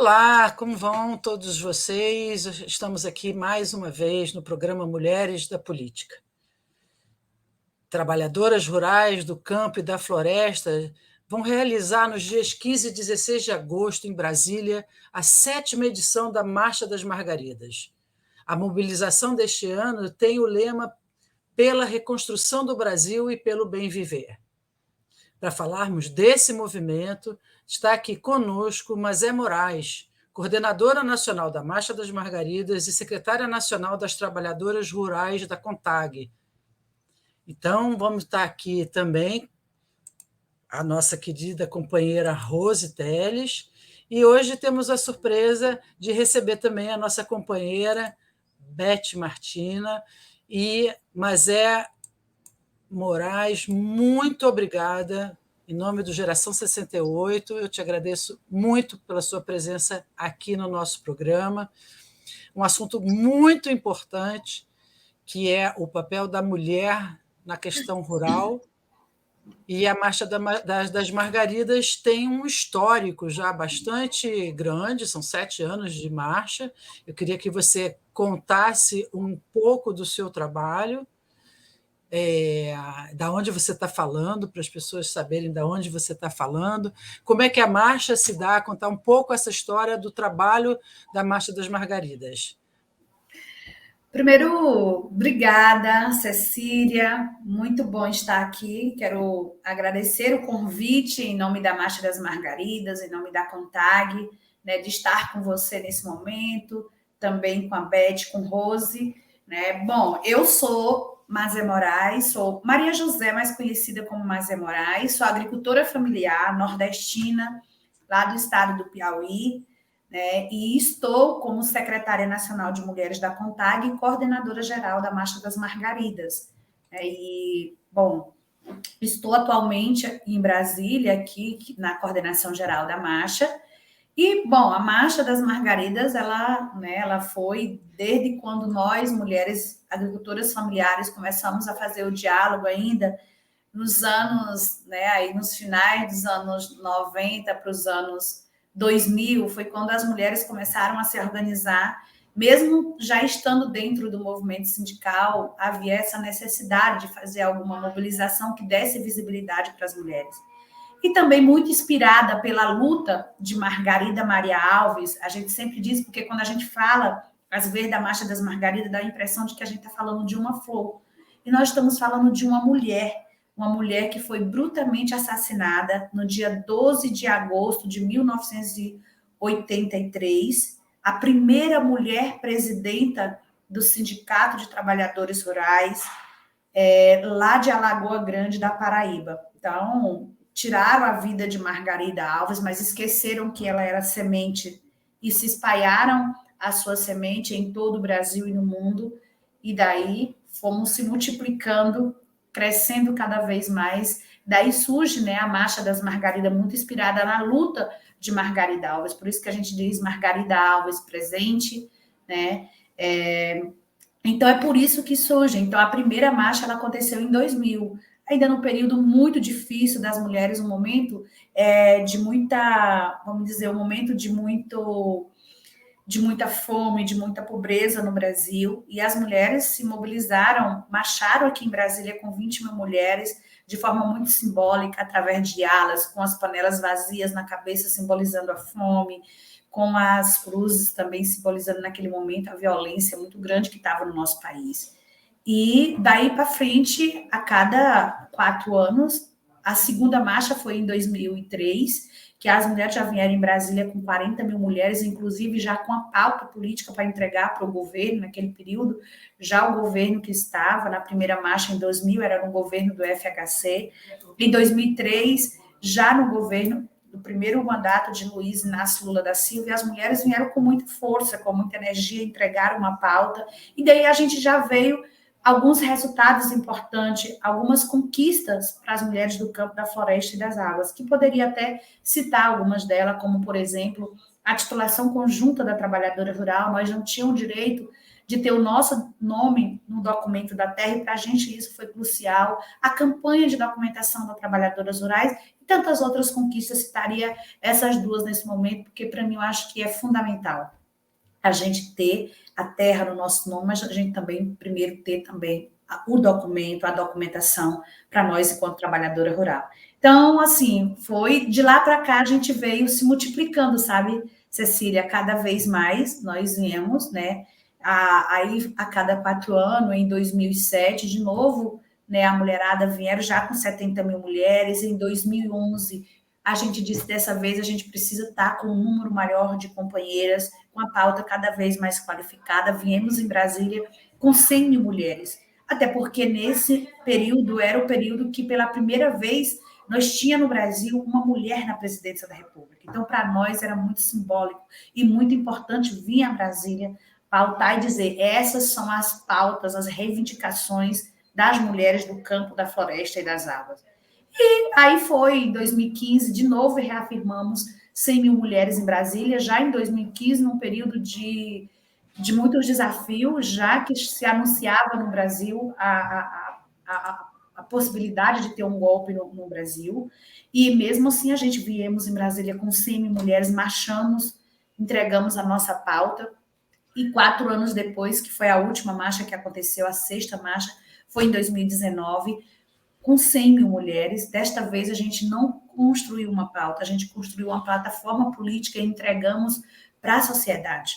Olá, como vão todos vocês? Estamos aqui mais uma vez no programa Mulheres da Política. Trabalhadoras rurais do campo e da floresta vão realizar nos dias 15 e 16 de agosto, em Brasília, a 7ª edição da Marcha das Margaridas. A mobilização deste ano tem o lema Pela Reconstrução do Brasil e pelo Bem Viver. Para falarmos desse movimento, está aqui conosco Mazé Moraes, coordenadora nacional da Marcha das Margaridas e secretária nacional das Trabalhadoras Rurais da CONTAG. Então, vamos estar aqui também a nossa querida companheira Rose Teles, e hoje temos a surpresa de receber também a nossa companheira Beth Martina. Mazé Moraes, muito obrigada. Em nome do Geração 68, eu te agradeço muito pela sua presença aqui no nosso programa. Um assunto muito importante, que é o papel da mulher na questão rural. E a Marcha das Margaridas tem um histórico já bastante grande, são 7 anos de marcha. Eu queria que você contasse um pouco do seu trabalho, da onde você está falando, para as pessoas saberem da onde você está falando, como é que a marcha se dá, contar um pouco essa história do trabalho da Marcha das Margaridas. Primeiro, obrigada, Cecília, muito bom estar aqui. Quero agradecer o convite em nome da Marcha das Margaridas, em nome da CONTAG, né, de estar com você nesse momento, também com a Beth, com Rose. Né? Bom, eu sou Mazé Moraes, sou Maria José, mais conhecida como Mazé Moraes, sou agricultora familiar nordestina, lá do estado do Piauí, né, e estou como secretária nacional de mulheres da CONTAG e coordenadora geral da Marcha das Margaridas. Bom, estou atualmente em Brasília, aqui na coordenação geral da marcha. E, bom, a Marcha das Margaridas, ela foi desde quando nós, mulheres agricultoras familiares, começamos a fazer o diálogo ainda nos anos, né, aí nos finais dos anos 90 para os anos 2000, foi quando as mulheres começaram a se organizar, mesmo já estando dentro do movimento sindical, havia essa necessidade de fazer alguma mobilização que desse visibilidade para as mulheres. E também muito inspirada pela luta de Margarida Maria Alves, a gente sempre diz, porque quando a gente fala, às vezes, da Marcha das Margaridas, dá a impressão de que a gente está falando de uma flor. E nós estamos falando de uma mulher que foi brutalmente assassinada no dia 12 de agosto de 1983, a primeira mulher presidenta do Sindicato de Trabalhadores Rurais, lá de Alagoa Grande, da Paraíba. Então, tiraram a vida de Margarida Alves, mas esqueceram que ela era semente e se espalharam a sua semente em todo o Brasil e no mundo, e daí fomos se multiplicando, crescendo cada vez mais. Daí surge, né, a Marcha das Margaridas, muito inspirada na luta de Margarida Alves, por isso que a gente diz Margarida Alves presente, né? Então é por isso que surge. Então a primeira marcha ela aconteceu em 2000, ainda num período muito difícil das mulheres, um momento de muita, vamos dizer, um momento de muita fome, de muita pobreza no Brasil, e as mulheres se mobilizaram, marcharam aqui em Brasília com 20 mil mulheres, de forma muito simbólica, através de alas, com as panelas vazias na cabeça, simbolizando a fome, com as cruzes também simbolizando naquele momento a violência muito grande que estava no nosso país. E daí para frente, a cada 4 anos, a segunda marcha foi em 2003, que as mulheres já vieram em Brasília com 40 mil mulheres, inclusive já com a pauta política para entregar para o governo naquele período, já o governo que estava na primeira marcha em 2000 era no governo do FHC, em 2003 já no governo do primeiro mandato de Luiz Inácio Lula da Silva, e as mulheres vieram com muita força, com muita energia, entregaram uma pauta, e daí a gente já veio alguns resultados importantes, algumas conquistas para as mulheres do campo, da floresta e das águas, que poderia até citar algumas delas, como, por exemplo, a titulação conjunta da trabalhadora rural. Nós não tínhamos direito de ter o nosso nome no documento da terra, e para a gente isso foi crucial. A campanha de documentação das trabalhadoras rurais, e tantas outras conquistas. Citaria essas duas nesse momento, porque para mim eu acho que é fundamental a gente ter a terra no nosso nome, mas a gente também, primeiro, ter também o documento, a documentação para nós enquanto trabalhadora rural. Então, assim, foi de lá para cá a gente veio se multiplicando, sabe, Cecília? Cada vez mais nós viemos, né? Aí, a cada 4 anos, em 2007, de novo, né, a mulherada vieram já com 70 mil mulheres. Em 2011, a gente disse, dessa vez a gente precisa estar com um número maior de companheiras, com a pauta cada vez mais qualificada. Viemos em Brasília com 100 mil mulheres, até porque nesse período era o período que, pela primeira vez, nós tínhamos no Brasil uma mulher na presidência da República. Então, para nós, era muito simbólico e muito importante vir a Brasília pautar e dizer, essas são as pautas, as reivindicações das mulheres do campo, da floresta e das águas. E aí foi, em 2015, de novo, reafirmamos 100 mil mulheres em Brasília, já em 2015, num período de muitos desafios, já que se anunciava no Brasil a possibilidade de ter um golpe no Brasil, e mesmo assim a gente viemos em Brasília com 100 mil mulheres, marchamos, entregamos a nossa pauta, e 4 anos depois, que foi a última marcha que aconteceu, a 6ª marcha, foi em 2019, com 100 mil mulheres. Desta vez a gente não construiu uma pauta, a gente construiu uma plataforma política e entregamos para a sociedade,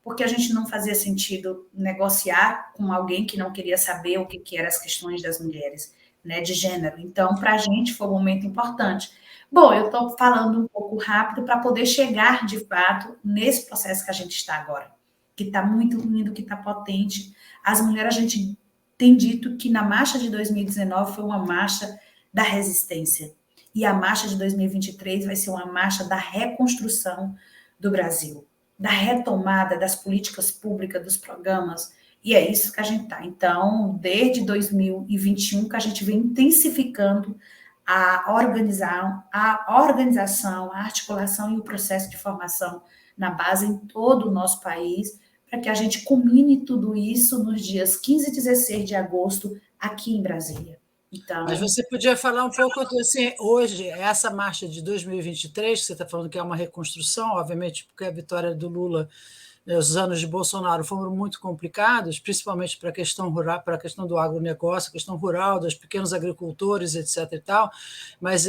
porque a gente não fazia sentido negociar com alguém que não queria saber o que eram as questões das mulheres, né, de gênero. Então, para a gente foi um momento importante. Bom, eu estou falando um pouco rápido para poder chegar, de fato, nesse processo que a gente está agora, que está muito lindo, que está potente. As mulheres, a gente tem dito que na marcha de 2019 foi uma marcha da resistência, e a marcha de 2023 vai ser uma marcha da reconstrução do Brasil, da retomada das políticas públicas, dos programas, e é isso que a gente está. Então, desde 2021, que a gente vem intensificando a organização, a articulação e o processo de formação na base em todo o nosso país, para que a gente culmine tudo isso nos dias 15 e 16 de agosto, aqui em Brasília. Então, mas você podia falar um pouco, assim, hoje, essa marcha de 2023, que você está falando que é uma reconstrução, obviamente, porque a vitória do Lula, os anos de Bolsonaro foram muito complicados, principalmente para a questão rural, para a questão do agronegócio, a questão rural, dos pequenos agricultores, etc. e tal, mas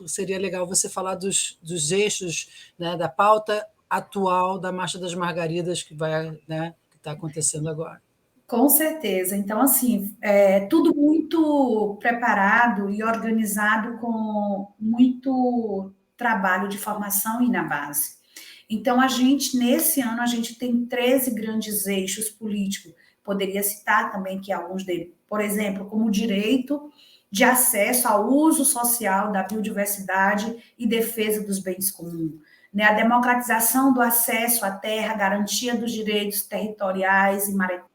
seria legal você falar dos eixos, né, da pauta atual da Marcha das Margaridas, que né, que está acontecendo agora. Com certeza. Então, assim, tudo muito preparado e organizado com muito trabalho de formação e na base. Então, nesse ano, a gente tem 13 grandes eixos políticos. Poderia citar também que alguns deles, por exemplo, como o direito de acesso ao uso social da biodiversidade e defesa dos bens comuns, né? A democratização do acesso à terra, garantia dos direitos territoriais e marítimos.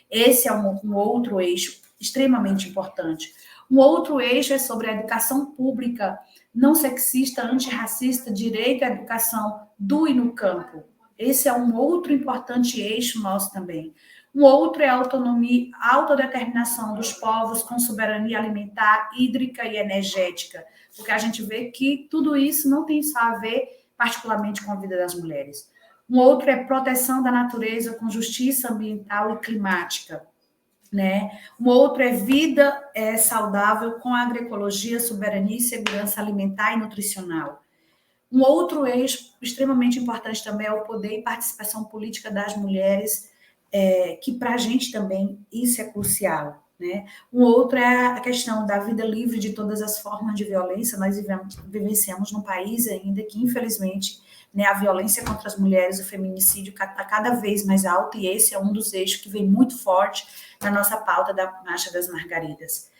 Esse é um outro eixo extremamente importante. Um outro eixo é sobre a educação pública não sexista, antirracista, direito à educação do e no campo. Esse é um outro importante eixo nosso também. Um outro é a autonomia, a autodeterminação dos povos com soberania alimentar, hídrica e energética, porque a gente vê que tudo isso não tem só a ver particularmente com a vida das mulheres. Um outro é proteção da natureza com justiça ambiental e climática, né? Um outro é vida saudável com agroecologia, soberania e segurança alimentar e nutricional. Um outro eixo extremamente importante também é o poder e participação política das mulheres, que para a gente também isso é crucial, né? Um outro é a questão da vida livre de todas as formas de violência. Nós vivenciamos num país ainda que, infelizmente, né, a violência contra as mulheres, o feminicídio está cada vez mais alto, e esse é um dos eixos que vem muito forte na nossa pauta da Marcha das Margaridas.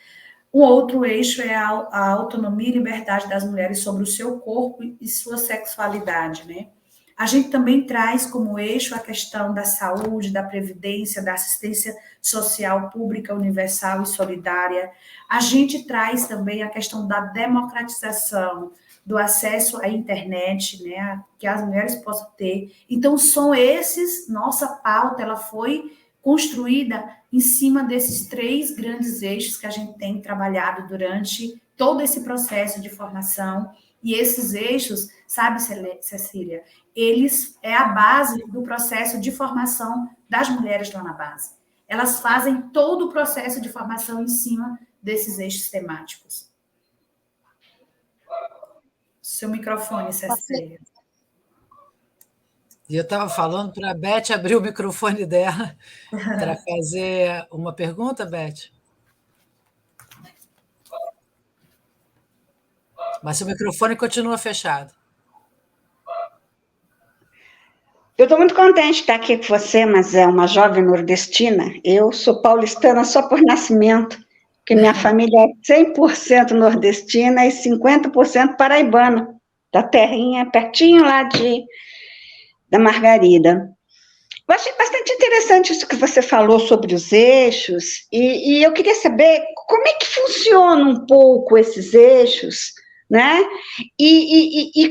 Um outro eixo é a autonomia e liberdade das mulheres sobre o seu corpo e sua sexualidade, né? A gente também traz como eixo a questão da saúde, da previdência, da assistência social pública, universal e solidária. A gente traz também a questão da democratização, do acesso à internet, né, que as mulheres possam ter. Então, são esses, nossa pauta, ela foi construída em cima desses 3 grandes eixos que a gente tem trabalhado durante todo esse processo de formação. E esses eixos, sabe, Cecília, eles é a base do processo de formação das mulheres lá na base. Elas fazem todo o processo de formação em cima desses eixos temáticos. Seu microfone, Cecília. E eu estava falando para a Beth abrir o microfone dela para fazer uma pergunta, Beth. Mas seu microfone continua fechado. Eu estou muito contente de estar aqui com você, mas é uma jovem nordestina. Eu sou paulistana só por nascimento, porque minha família é 100% nordestina e 50% paraibana, da terrinha, pertinho lá da Margarida. Eu achei bastante interessante isso que você falou sobre os eixos, e eu queria saber como é que funcionam um pouco esses eixos, né? E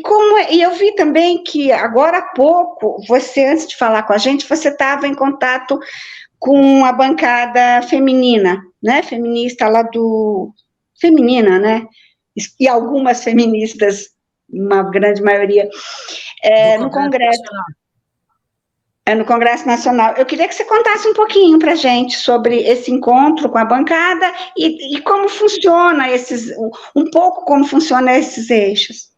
eu vi também que agora há pouco, você, antes de falar com a gente, você estava em contato com a bancada feminina, né? Feminista lá feminina, né? E algumas feministas, uma grande maioria, no Congresso. No Congresso Nacional. Eu queria que você contasse um pouquinho para a gente sobre esse encontro com a bancada e como funciona um pouco como funcionam esses eixos.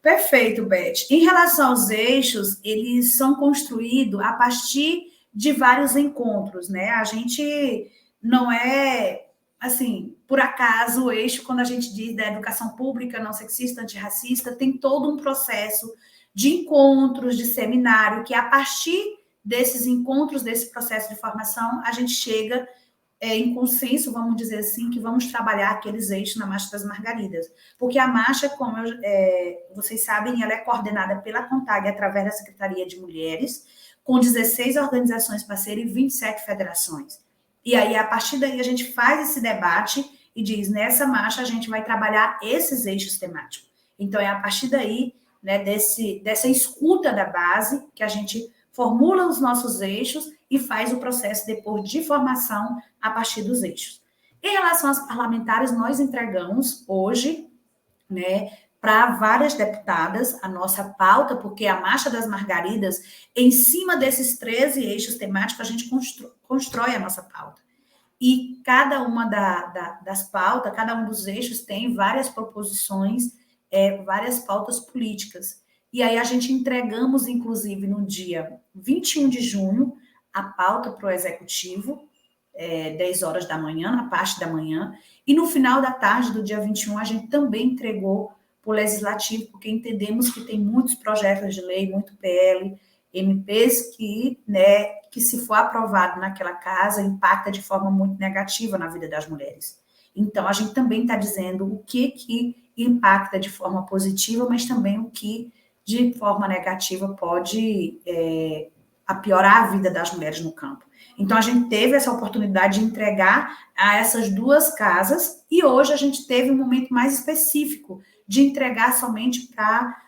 Perfeito, Beth. Em relação aos eixos, eles são construídos a partir de vários encontros, né? A gente não é, assim, por acaso o eixo, quando a gente diz da educação pública não sexista, antirracista, tem todo um processo de encontros, de seminário, que a partir desses encontros, desse processo de formação, a gente chega em consenso, vamos dizer assim, que vamos trabalhar aqueles eixos na Marcha das Margaridas. Porque a marcha, como vocês sabem, ela é coordenada pela CONTAG através da Secretaria de Mulheres, com 16 organizações parceiras e 27 federações. E aí, a partir daí, a gente faz esse debate e diz, nessa marcha, a gente vai trabalhar esses eixos temáticos. Então, é a partir daí, né, dessa escuta da base, que a gente formula os nossos eixos e faz o processo depois de formação a partir dos eixos. Em relação às parlamentares, nós entregamos hoje, né, para várias deputadas a nossa pauta, porque a Marcha das Margaridas, em cima desses 13 eixos temáticos, a gente constrói a nossa pauta. E cada uma das pautas, cada um dos eixos tem várias proposições, várias pautas políticas. E aí a gente entregamos, inclusive, no dia 21 de junho, a pauta para o Executivo, 10 horas da manhã, na parte da manhã, e no final da tarde do dia 21, a gente também entregou para o Legislativo, porque entendemos que tem muitos projetos de lei, muito PL, MPs que se for aprovado naquela casa, impacta de forma muito negativa na vida das mulheres. Então, a gente também está dizendo o que impacta de forma positiva, mas também o que de forma negativa pode piorar a vida das mulheres no campo. Então, a gente teve essa oportunidade de entregar a essas duas casas e hoje a gente teve um momento mais específico de entregar somente para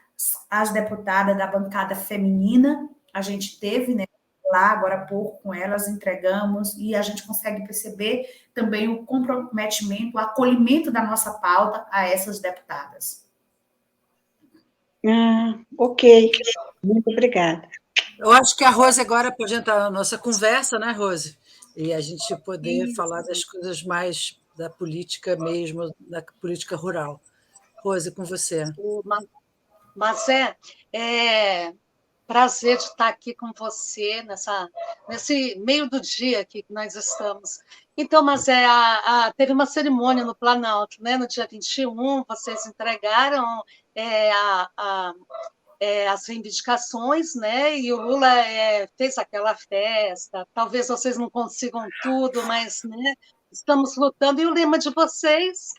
as deputadas da bancada feminina. A gente teve, né, lá agora há pouco com elas, entregamos e a gente consegue perceber também o comprometimento, o acolhimento da nossa pauta a essas deputadas. Ok, muito obrigada. Eu acho que a Rose agora pode entrar na nossa conversa, né, Rose? E a gente poder falar das coisas mais da política mesmo, da política rural. Rose, com você. Mas prazer de estar aqui com você nesse meio do dia que nós estamos. Então, mas teve uma cerimônia no Planalto, né? No dia 21, vocês entregaram as reivindicações, né? E o Lula fez aquela festa. Talvez vocês não consigam tudo, mas, né, estamos lutando. E o lema de vocês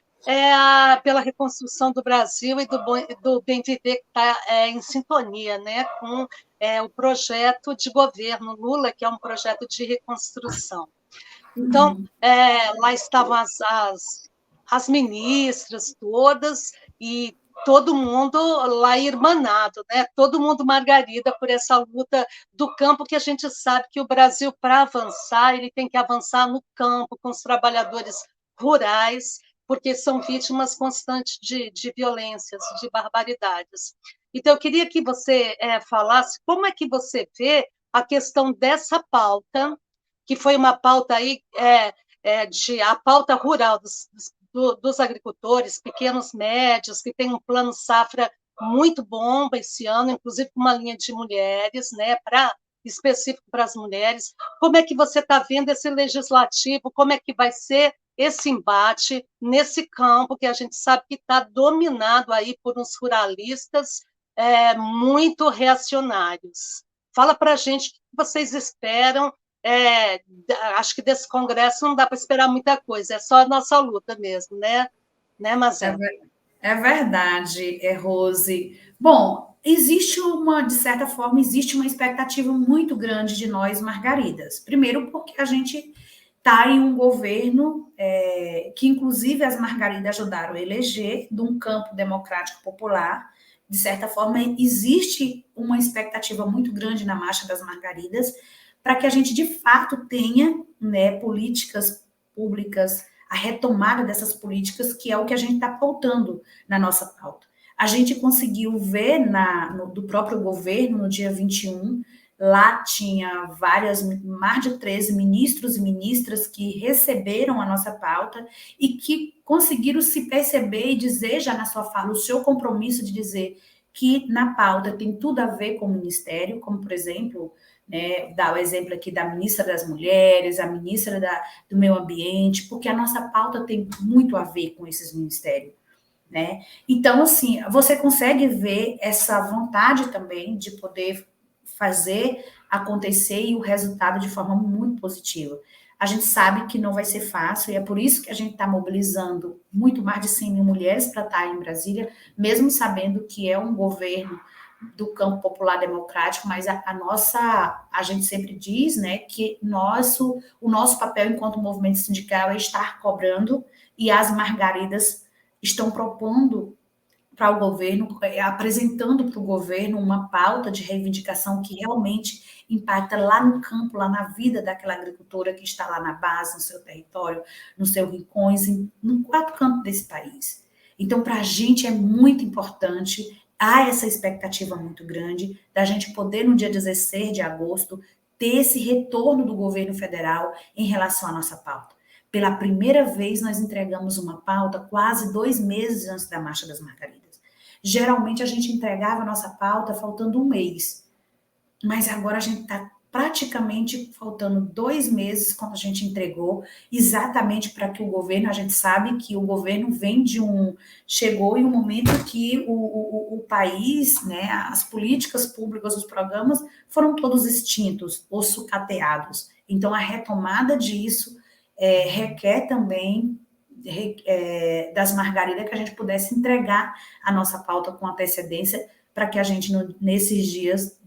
pela reconstrução do Brasil e do bem viver, que está em sintonia, né, com o projeto de governo Lula, que é um projeto de reconstrução. Então, lá estavam as ministras todas e todo mundo lá irmanado, né? Todo mundo Margarida por essa luta do campo, que a gente sabe que o Brasil, para avançar, ele tem que avançar no campo, com os trabalhadores rurais, porque são vítimas constantes de violências, de barbaridades. Então, eu queria que você falasse como é que você vê a questão dessa pauta, que foi uma pauta aí, a pauta rural dos agricultores, pequenos, médios, que tem um plano safra muito bom esse ano, inclusive com uma linha de mulheres, né, específico para as mulheres. Como é que você está vendo esse legislativo? Como é que vai ser esse embate nesse campo que a gente sabe que está dominado aí por uns ruralistas muito reacionários? Fala para a gente o que vocês esperam. Acho que desse congresso não dá para esperar muita coisa, é só a nossa luta mesmo, né, Mazé? É verdade, Rose. Bom, de certa forma, existe uma expectativa muito grande de nós, margaridas. Primeiro, porque a gente está em um governo que, inclusive, as margaridas ajudaram a eleger, de um campo democrático popular. De certa forma, existe uma expectativa muito grande na Marcha das Margaridas para que a gente, de fato, tenha, né, políticas públicas, a retomada dessas políticas, que é o que a gente está pautando na nossa pauta. A gente conseguiu ver do próprio governo, no dia 21, lá tinha mais de 13 ministros e ministras que receberam a nossa pauta e que conseguiram se perceber e dizer já na sua fala o seu compromisso de dizer que na pauta tem tudo a ver com o ministério, como, por exemplo, né, dar o exemplo aqui da ministra das Mulheres, a ministra do Meio Ambiente, porque a nossa pauta tem muito a ver com esses ministérios, né? Então, assim, você consegue ver essa vontade também de poder fazer acontecer e o resultado de forma muito positiva. A gente sabe que não vai ser fácil e é por isso que a gente está mobilizando muito mais de 100 mil mulheres para estar em Brasília, mesmo sabendo que é um governo do campo popular democrático, mas a gente sempre diz, né, que o nosso papel enquanto movimento sindical é estar cobrando, e as margaridas estão propondo para o governo, apresentando para o governo uma pauta de reivindicação que realmente impacta lá no campo, lá na vida daquela agricultora que está lá na base, no seu território, no seu rincões, em quatro cantos desse país. Então, para a gente é muito importante, há essa expectativa muito grande da gente poder, no dia 16 de agosto, ter esse retorno do governo federal em relação à nossa pauta. Pela primeira vez, nós entregamos uma pauta quase 2 meses antes da Marcha das Margaridas. Geralmente, a gente entregava a nossa pauta faltando 1 mês. Mas agora a gente está praticamente faltando 2 meses quando a gente entregou, exatamente para que o governo, a gente sabe que o governo chegou em um momento que o país, né, as políticas públicas, os programas foram todos extintos ou sucateados. Então, a retomada disso requer também das Margaridas que a gente pudesse entregar a nossa pauta com antecedência para que a gente, nesses dias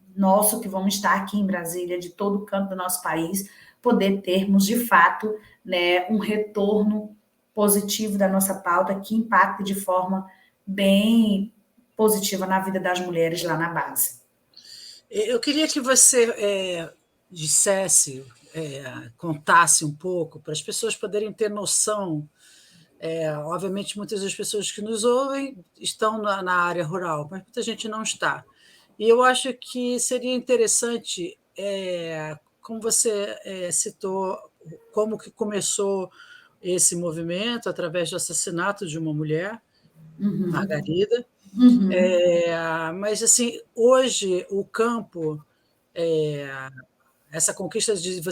que vamos estar aqui em Brasília, de todo o canto do nosso país, poder termos, de fato, né, um retorno positivo da nossa pauta que impacte de forma bem positiva na vida das mulheres lá na base. Eu queria que você dissesse, contasse um pouco, para as pessoas poderem ter noção. Obviamente, muitas das pessoas que nos ouvem estão na área rural, mas muita gente não está. E eu acho que seria interessante, como você citou, como que começou esse movimento, através do assassinato de uma mulher, Margarida. Mas, assim, hoje, o campo, essa conquista de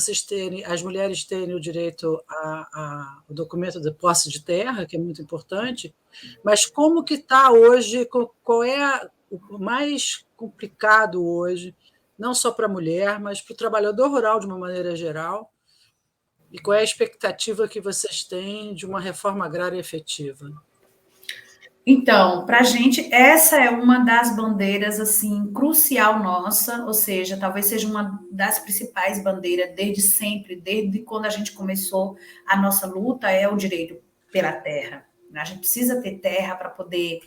as mulheres terem o direito ao documento de posse de terra, que é muito importante, mas como que está hoje, qual é o mais complicado hoje, não só para a mulher, mas para o trabalhador rural de uma maneira geral, e qual é a expectativa que vocês têm de uma reforma agrária efetiva? Então, para a gente, essa é uma das bandeiras, assim, crucial nossa, ou seja, talvez seja uma das principais bandeiras desde sempre, desde quando a gente começou a nossa luta, é o direito pela terra. A gente precisa ter terra para poder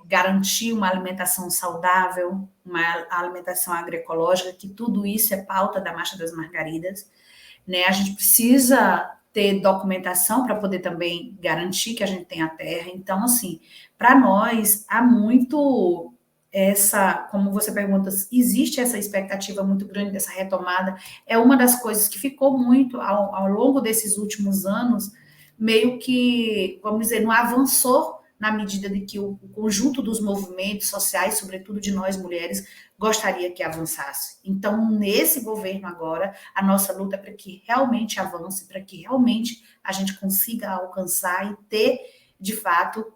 garantir uma alimentação saudável, uma alimentação agroecológica, que tudo isso é pauta da Marcha das Margaridas, né? A gente precisa ter documentação para poder também garantir que a gente tenha terra. Então, assim, para nós, há muito como você pergunta, existe essa expectativa muito grande dessa retomada. É uma das coisas que ficou muito ao longo desses últimos anos, meio que, vamos dizer, não avançou na medida de que o conjunto dos movimentos sociais, sobretudo de nós mulheres, gostaria que avançasse. Então, nesse governo agora, a nossa luta é para que realmente avance, para que realmente a gente consiga alcançar e ter, de fato,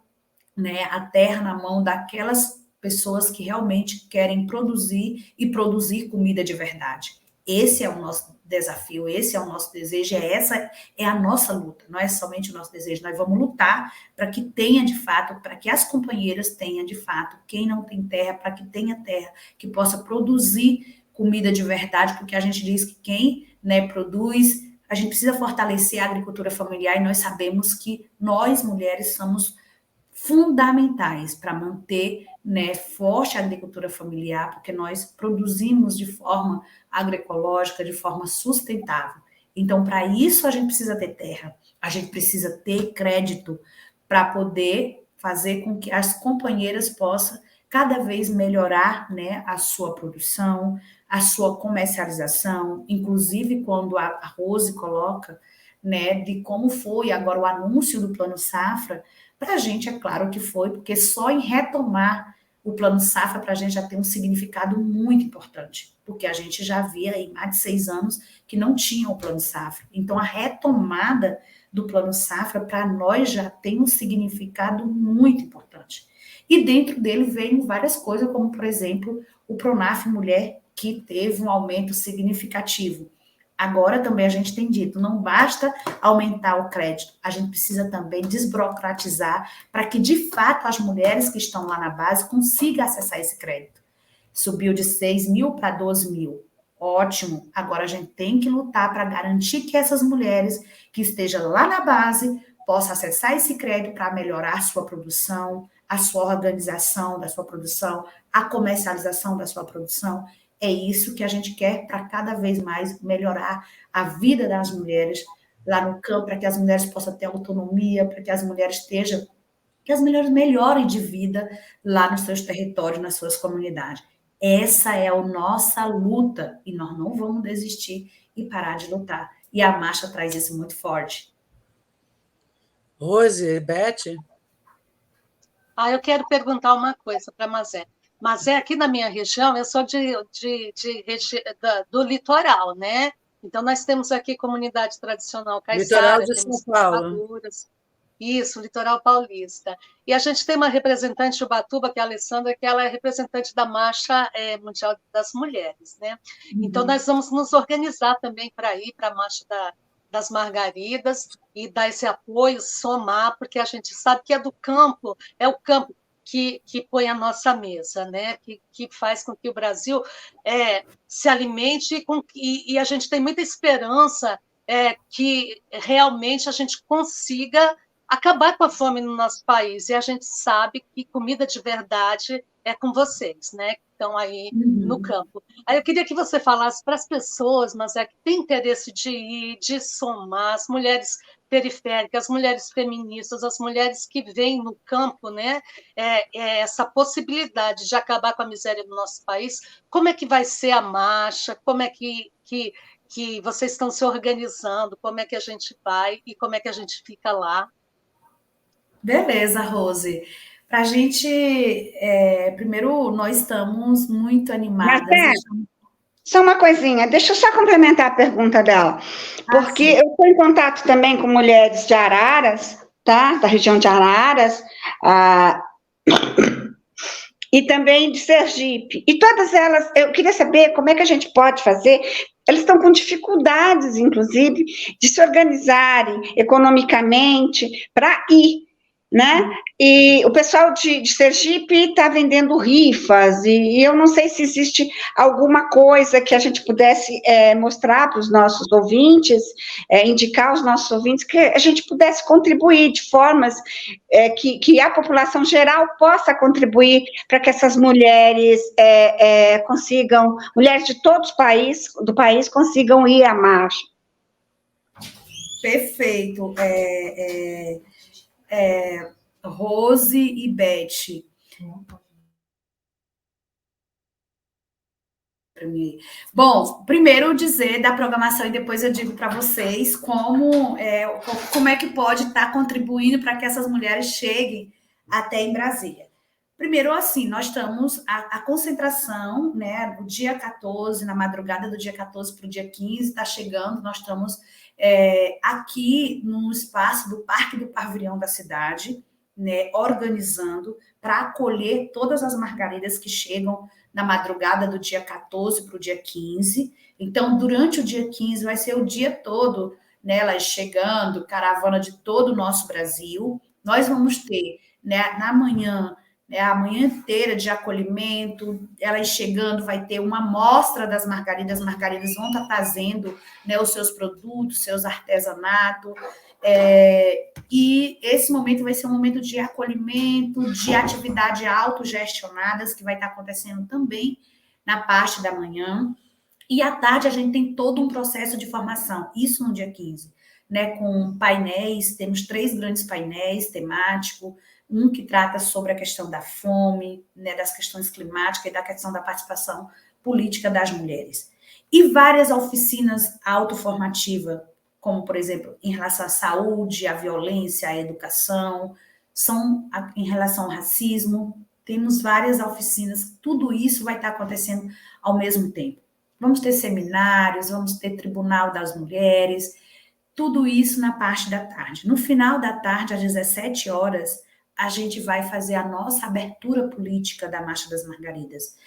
né, a terra na mão daquelas pessoas que realmente querem produzir e produzir comida de verdade. Esse é o nosso desafio, esse é o nosso desejo, essa é a nossa luta, não é somente o nosso desejo, nós vamos lutar para que tenha de fato, para que as companheiras tenham de fato, quem não tem terra, para que tenha terra, que possa produzir comida de verdade, porque a gente diz que quem, né, produz, a gente precisa fortalecer a agricultura familiar e nós sabemos que nós, mulheres, somos fundamentais para manter, né, forte a agricultura familiar, porque nós produzimos de forma agroecológica, de forma sustentável. Então, para isso, a gente precisa ter terra, a gente precisa ter crédito para poder fazer com que as companheiras possam cada vez melhorar, né, a sua produção, a sua comercialização, inclusive quando a Rose coloca, né, de como foi agora o anúncio do Plano Safra. Para a gente, é claro que foi, porque só em retomar o Plano Safra, para a gente já tem um significado muito importante, porque a gente já via aí mais de 6 anos que não tinha o Plano Safra. Então, a retomada do Plano Safra, para nós, já tem um significado muito importante. E dentro dele vem várias coisas, como, por exemplo, o Pronaf Mulher, que teve um aumento significativo. Agora também a gente tem dito, não basta aumentar o crédito, a gente precisa também desburocratizar para que, de fato, as mulheres que estão lá na base consigam acessar esse crédito. Subiu de 6 mil para 12 mil. Ótimo. Agora a gente tem que lutar para garantir que essas mulheres que estejam lá na base possam acessar esse crédito para melhorar a sua produção, a sua organização da sua produção, a comercialização da sua produção. É isso que a gente quer para cada vez mais melhorar a vida das mulheres lá no campo, para que as mulheres possam ter autonomia, para que as mulheres melhorem de vida lá nos seus territórios, nas suas comunidades. Essa é a nossa luta e nós não vamos desistir e parar de lutar. E a marcha traz isso muito forte. Rose, Beth? Eu quero perguntar uma coisa para a Mazé. Mas aqui na minha região, eu sou do litoral, né? Então, nós temos aqui comunidade tradicional caiçara, Litoral de São Paulo. Isso, litoral paulista. E a gente tem uma representante de Ubatuba, que é a Alessandra, que ela é representante da Marcha Mundial das Mulheres, né? Uhum. Então, nós vamos nos organizar também para ir para a Marcha das Margaridas e dar esse apoio, somar, porque a gente sabe que é do campo, é o campo que põe a nossa mesa, né? Que faz com que o Brasil se alimente e a gente tem muita esperança que realmente a gente consiga acabar com a fome no nosso país. E a gente sabe que comida de verdade é com vocês, né? Que estão aí no campo. Aí eu queria que você falasse para as pessoas, mas que tem interesse de ir, de somar, as mulheres periféricas, as mulheres feministas, as mulheres que veem no campo, né, essa possibilidade de acabar com a miséria no nosso país. Como é que vai ser a marcha? Como é que vocês estão se organizando? Como é que a gente vai e como é que a gente fica lá? Beleza, Rose. Para a gente, primeiro, nós estamos muito animadas. Só uma coisinha, deixa eu só complementar a pergunta dela, porque eu estou em contato também com mulheres de Araras, tá? Da região de Araras, e também de Sergipe, e todas elas, eu queria saber como é que a gente pode fazer. Elas estão com dificuldades, inclusive, de se organizarem economicamente para ir, né? E o pessoal de Sergipe está vendendo rifas, e eu não sei se existe alguma coisa que a gente pudesse mostrar para os nossos ouvintes, indicar aos nossos ouvintes, que a gente pudesse contribuir de formas que a população geral possa contribuir para que essas mulheres consigam, mulheres de todos os países, consigam ir à marcha. Perfeito. Rose e Beth. Bom, primeiro dizer da programação e depois eu digo para vocês como é que pode estar contribuindo para que essas mulheres cheguem até em Brasília. Primeiro, assim, nós estamos, a concentração, né, no dia 14, na madrugada do dia 14 para o dia 15, está chegando, nós estamos aqui no espaço do Parque do Pavilhão da cidade, né, organizando para acolher todas as margaridas que chegam na madrugada do dia 14 para o dia 15. Então, durante o dia 15, vai ser o dia todo, né, elas chegando, caravana de todo o nosso Brasil. Nós vamos ter, né, na manhã, né, a manhã inteira de acolhimento, elas chegando, vai ter uma amostra das margaridas, as margaridas vão estar trazendo, né, os seus produtos, seus artesanatos, e esse momento vai ser um momento de acolhimento, de atividade autogestionadas, que vai estar acontecendo também na parte da manhã. E à tarde a gente tem todo um processo de formação, isso no dia 15, né, com painéis, temos 3 grandes painéis temáticos, um que trata sobre a questão da fome, né, das questões climáticas e da questão da participação política das mulheres. E várias oficinas autoformativas, como, por exemplo, em relação à saúde, à violência, à educação, são em relação ao racismo, temos várias oficinas, tudo isso vai estar acontecendo ao mesmo tempo. Vamos ter seminários, vamos ter Tribunal das Mulheres, tudo isso na parte da tarde. No final da tarde, às 17 horas, a gente vai fazer a nossa abertura política da Marcha das Margaridas,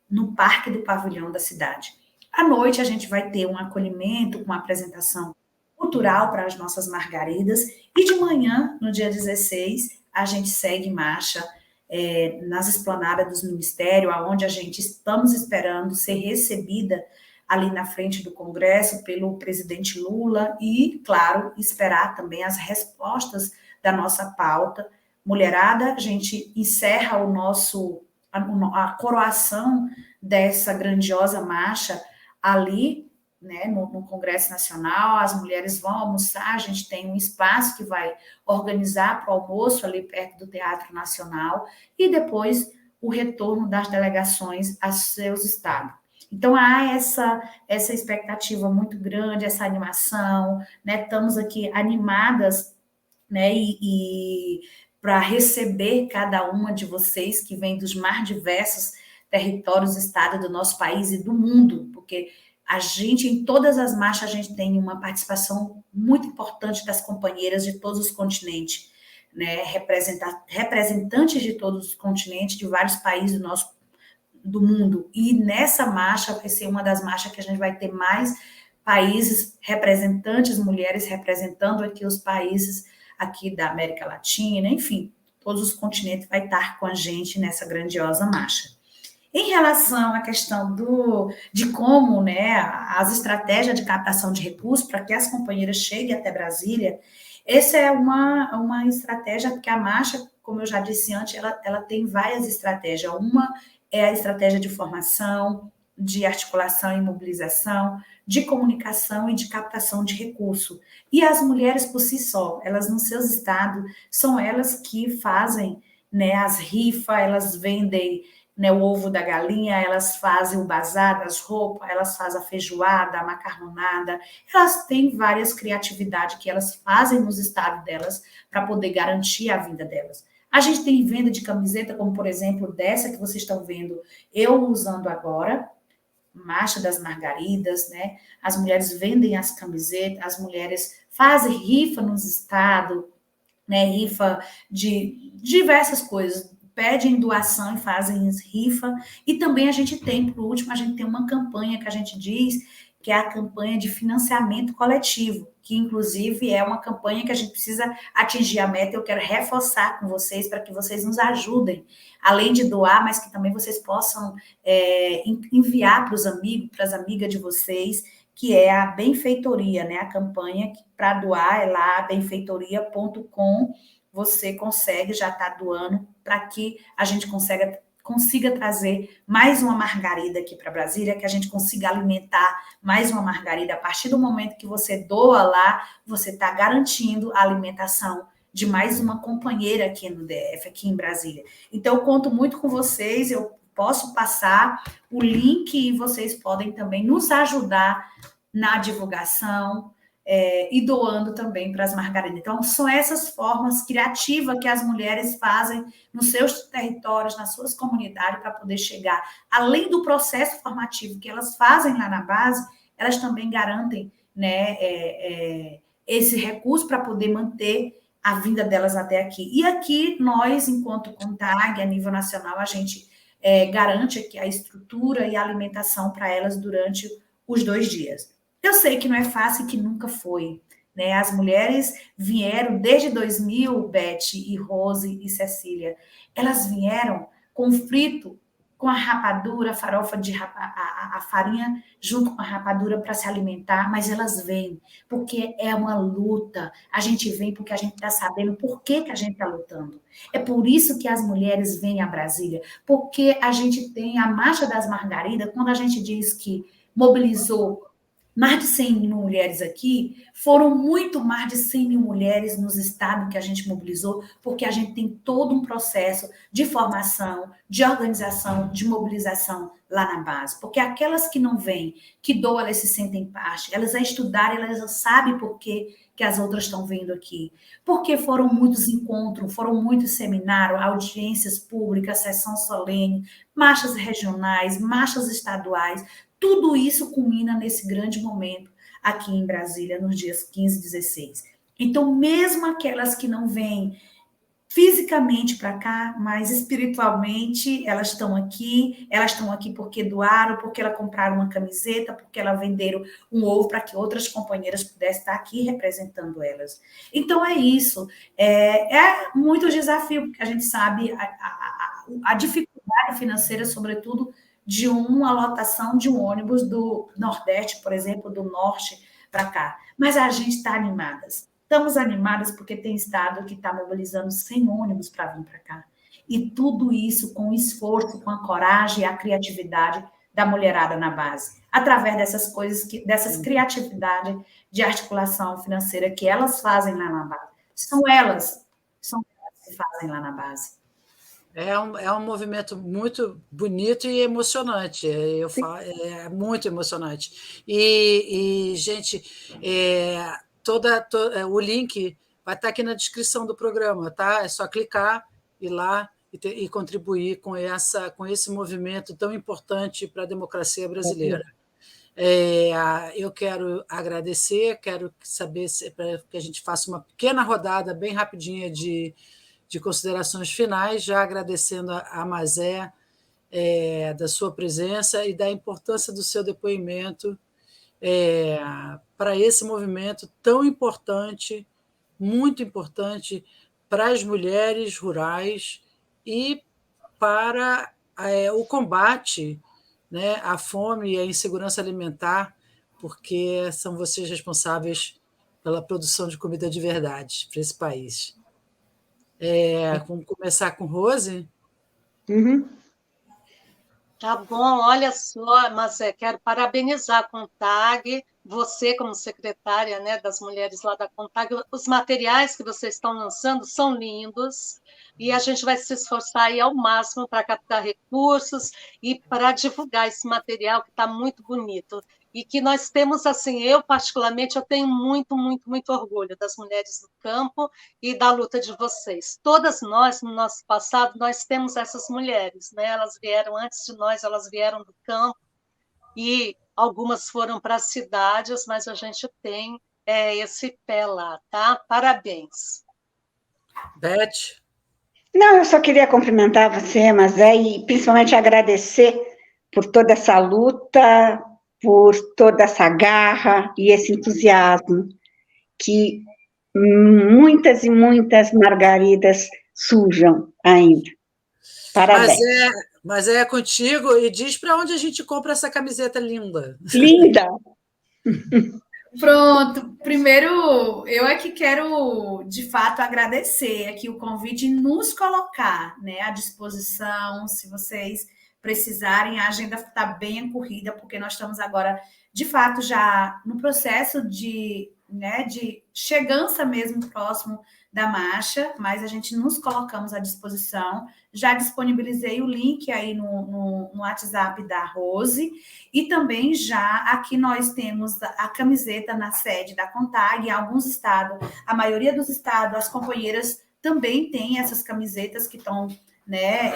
no Parque do Pavilhão da cidade. À noite, a gente vai ter um acolhimento, uma apresentação cultural para as nossas margaridas, e de manhã, no dia 16, a gente segue marcha nas esplanadas dos ministérios, onde a gente estamos esperando ser recebida ali na frente do Congresso pelo presidente Lula e, claro, esperar também as respostas da nossa pauta. Mulherada, a gente encerra a coroação dessa grandiosa marcha ali, né, no Congresso Nacional. As mulheres vão almoçar, a gente tem um espaço que vai organizar para o almoço ali perto do Teatro Nacional e depois o retorno das delegações a seus estados. Então, há essa expectativa muito grande, essa animação, né? Estamos aqui animadas, né, e para receber cada uma de vocês que vem dos mais diversos territórios, estados do nosso país e do mundo, porque a gente, em todas as marchas, a gente tem uma participação muito importante das companheiras de todos os continentes, né, representantes de todos os continentes, de vários países do mundo, e nessa marcha vai ser uma das marchas que a gente vai ter mais países representantes, mulheres representando aqui os países aqui da América Latina, enfim, todos os continentes vai estar com a gente nessa grandiosa marcha. Em relação à questão de como, né, as estratégias de captação de recursos para que as companheiras cheguem até Brasília, essa é uma estratégia, porque a marcha, como eu já disse antes, ela tem várias estratégias. Uma é a estratégia de formação, de articulação e mobilização, de comunicação e de captação de recurso. E as mulheres por si só, elas nos seus estados, são elas que fazem, né, as rifas, elas vendem, né, o ovo da galinha, elas fazem o bazar das roupas, elas fazem a feijoada, a macarronada, elas têm várias criatividades que elas fazem nos estados delas para poder garantir a vida delas. A gente tem venda de camiseta, como por exemplo dessa que vocês estão vendo eu usando agora, Marcha das Margaridas, né? As mulheres vendem as camisetas, as mulheres fazem rifa nos estados, né? Rifa de diversas coisas, pedem doação e fazem rifa. E também a gente tem, por último, a gente tem uma campanha que a gente diz que é a campanha de financiamento coletivo, que inclusive é uma campanha que a gente precisa atingir a meta. Eu quero reforçar com vocês para que vocês nos ajudem, além de doar, mas que também vocês possam enviar para os amigos, para as amigas de vocês, que é a benfeitoria, né? A campanha para doar é lá, benfeitoria.com, você consegue já estar doando para que a gente consiga consiga trazer mais uma margarida aqui para Brasília, que a gente consiga alimentar mais uma margarida. A partir do momento que você doa lá, você está garantindo a alimentação de mais uma companheira aqui no DF, aqui em Brasília. Então, eu conto muito com vocês, eu posso passar o link e vocês podem também nos ajudar na divulgação, e doando também para as margaridas. Então, são essas formas criativas que as mulheres fazem nos seus territórios, nas suas comunidades, para poder chegar. Além do processo formativo que elas fazem lá na base, elas também garantem, né, esse recurso para poder manter a vinda delas até aqui. E aqui, nós, enquanto CONTAG, a nível nacional, a gente garante aqui a estrutura e a alimentação para elas durante os 2 dias. Eu sei que não é fácil, que nunca foi, né? As mulheres vieram desde 2000, Beth e Rose e Cecília, elas vieram com frito, com a rapadura, a farofa a farinha junto com a rapadura para se alimentar, mas elas vêm porque é uma luta. A gente vem porque a gente está sabendo por que a gente está lutando. É por isso que as mulheres vêm a Brasília, porque a gente tem a Marcha das Margaridas, quando a gente diz que mobilizou mais de 100 mil mulheres aqui, foram muito mais de 100 mil mulheres nos estados que a gente mobilizou, porque a gente tem todo um processo de formação, de organização, de mobilização lá na base. Porque aquelas que não vêm, que doam, elas se sentem parte, elas já estudaram, elas já sabem por que as outras estão vindo aqui. Porque foram muitos encontros, foram muitos seminários, audiências públicas, sessão solene, marchas regionais, marchas estaduais. Tudo isso culmina nesse grande momento aqui em Brasília, nos dias 15 e 16. Então, mesmo aquelas que não vêm fisicamente para cá, mas espiritualmente, elas estão aqui porque doaram, porque elas compraram uma camiseta, porque elas venderam um ovo para que outras companheiras pudessem estar aqui representando elas. Então, é isso. É muito desafio, porque a gente sabe a dificuldade financeira, sobretudo, de uma lotação de um ônibus do Nordeste, por exemplo, do Norte para cá. Mas a gente está animadas. Estamos animadas porque tem estado que está mobilizando 100 ônibus para vir para cá. E tudo isso com o esforço, com a coragem e a criatividade da mulherada na base. Através dessas coisas, dessas criatividades de articulação financeira que elas fazem lá na base. São elas que fazem lá na base. É um movimento muito bonito e emocionante. É muito emocionante. E gente, o link vai estar aqui na descrição do programa, tá? É só clicar, ir lá e contribuir com esse movimento tão importante para a democracia brasileira. Eu quero agradecer, quero saber para que a gente faça uma pequena rodada bem rapidinha de considerações finais, já agradecendo a Mazé da sua presença e da importância do seu depoimento para esse movimento tão importante, muito importante para as mulheres rurais e para o combate, né, à fome e à insegurança alimentar, porque são vocês responsáveis pela produção de comida de verdade para esse país. Vamos começar com Rose? Uhum. Tá bom, olha só, mas quero parabenizar a CONTAG, você como secretária, né, das mulheres lá da CONTAG. Os materiais que vocês estão lançando são lindos e a gente vai se esforçar aí ao máximo para captar recursos e para divulgar esse material que está muito bonito. E que nós temos, assim, eu particularmente, eu tenho muito, muito, muito orgulho das mulheres do campo e da luta de vocês. Todas nós, no nosso passado, nós temos essas mulheres, né? Elas vieram antes de nós, elas vieram do campo e algumas foram para as cidades, mas a gente tem esse pé lá, tá? Parabéns. Beth? Não, eu só queria cumprimentar você, Mazé, e principalmente agradecer por toda essa luta, por toda essa garra e esse entusiasmo que muitas e muitas margaridas surjam ainda. Parabéns. Mas é contigo, e diz para onde a gente compra essa camiseta linda. Linda! Pronto, primeiro eu é que quero de fato agradecer aqui o convite e nos colocar, né, à disposição, se vocês precisarem, a agenda está bem corrida, porque nós estamos agora, de fato, já no processo de, né, de chegança mesmo próximo da marcha, mas a gente nos colocamos à disposição. Já disponibilizei o link aí no WhatsApp da Rose, e também já aqui nós temos a camiseta na sede da CONTAG, em alguns estados, a maioria dos estados, as companheiras também têm essas camisetas que estão, né,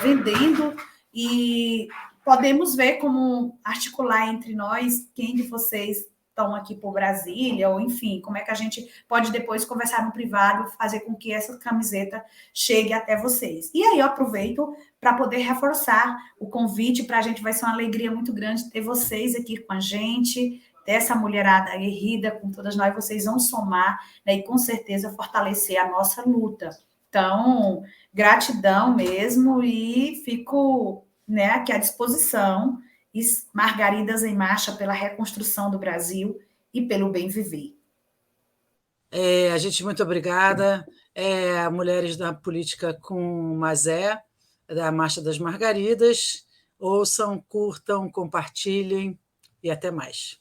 vendendo, e podemos ver como articular entre nós, quem de vocês estão aqui por Brasília, ou enfim, como é que a gente pode depois conversar no privado, fazer com que essa camiseta chegue até vocês. E aí eu aproveito para poder reforçar o convite, para a gente vai ser uma alegria muito grande ter vocês aqui com a gente, ter essa mulherada aguerrida com todas nós, vocês vão somar, né, e com certeza fortalecer a nossa luta. Então, gratidão mesmo, e fico, né, aqui à disposição, e Margaridas em Marcha pela reconstrução do Brasil e pelo bem viver. A gente, muito obrigada. Mulheres da Política com Mazé, da Marcha das Margaridas. Ouçam, curtam, compartilhem e até mais.